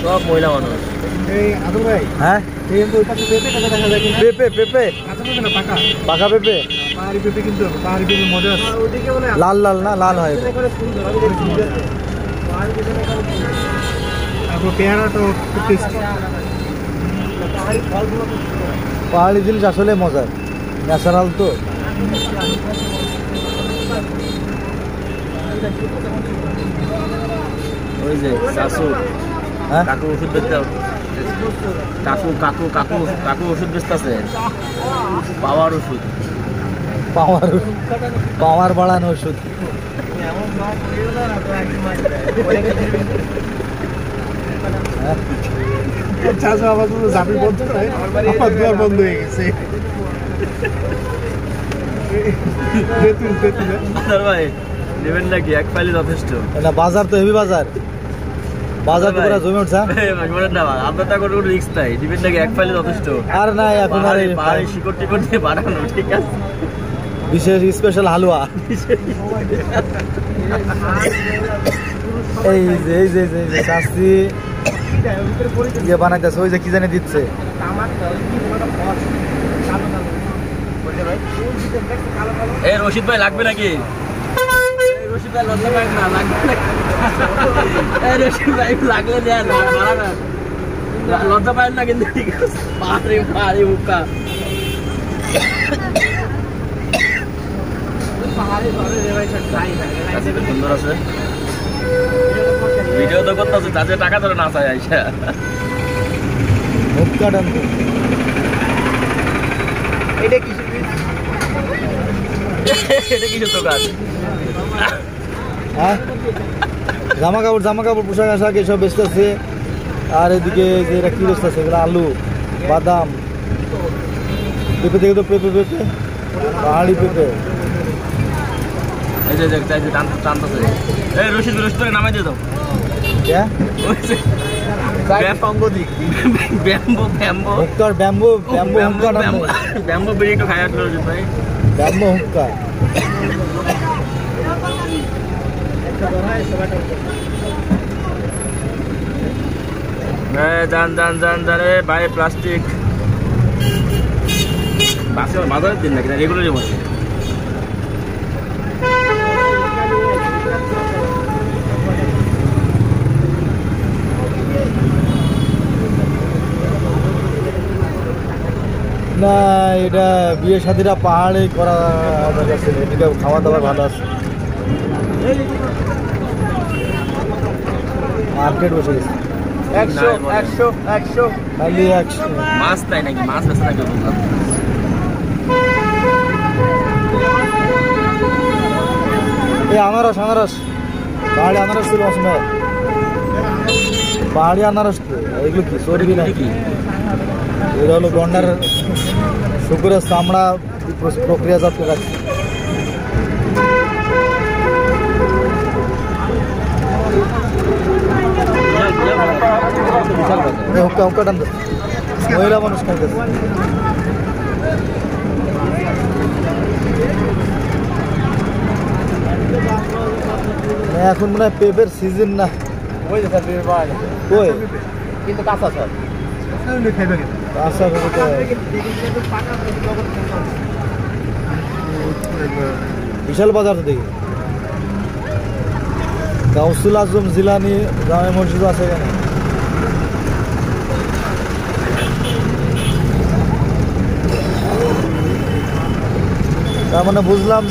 সব মহিলা মানুষ। হ্যাঁ পেঁপে পেঁপে পাকা পেঁপে লাল লাল না লাল হয় পেয়ারাটা পাহাড়ি জিনিস আসলে মজার ন্যাচারাল তো ওই যে শাশু হ্যাঁ কাকু ওষুধ বেচতে কাকু কাকু কাকু কাকু ওষুধ বেচতেছে পাওয়ার ওষুধ পাওয়ার বাড়ানো ওষুধ বন্ধ হয়ে গেছে ভাই নেবেন নাকি এক ফাইলে যথেষ্ট না বাজার তো হেভি বাজার বাজার তো পুরো জমে উঠছে না আপনার তো কোনো রিস্ক নাই নেবেন নাকি এক ফাইলে যথেষ্ট আর না এখন আর পাহাড়ি শিকড় টিকড় দিয়ে বানানো ঠিক আছে বিশেষ স্পেশাল হালুয়া এই যে এই যে শাস্তি ইয়ে বানাইতেছে ওই যে কি জানি দিচ্ছে এই রশিদ ভাই লাগবে নাকি রশিদ ভাই লজ্জা পায় না লাগবে এই রশিদ ভাই লাগলে দেন লজ্জা পায় না কিন্তু ঠিক আছে পাহাড়ি পাহাড়ি মুখা সুন্দর আছে ভিডিও তো করতেছে তাদের টাকা ধরে না চাই আইসা এটা কিছু দোকান হ্যাঁ জামা কাপড় পোশাক আশাক এসব বেচতেছে আর এদিকে যে এরা কি বেচতেছে এগুলো আলু বাদাম পেঁপে দেখে তো পেঁপে পাহাড়ি পেঁপে এই যে টানতেছে এই রশিদ নামাই দিয়ে দাও ব্যাম্বো বেরিয়ে একটু খাই আসলো রশিদ ভাই ব্যাম্বো হুক্কা যান রে ভাই প্লাস্টিক বাজারের দিন নাকি রেগুলারই বসে না এটা বিয়ে শাদীরা পাহাড়ে করা আছে এদিকে খাওয়া দাওয়া ভালো আছে মার্কেট বসে গেছে 100 খালি 100 মাছ তাই নাকি মাছ বেছে নাকি এই আনারস পাহাড়ি আনারস ছিল সময় পাহাড়ি আনারস এগুলো কি সরবি নাকি এটা হলো গন্ডার শুকুরের চামড়া প্রক্রিয়াজাত করে রাখছে হুক্কা টান মহিলা মানুষ খাইতেছে এখন মনে হয় পেঁপের সিজন না ওই যে স্যার পেঁপে পাওয়া গেছে কই কিন্তু কাঁচা স্যার কাঁচা পেঁপে বিশাল বাজার তো দেখি গাউসুল আজম জিলানি জামে মসজিদ আছে এখানে তার মানে বুঝলাম যে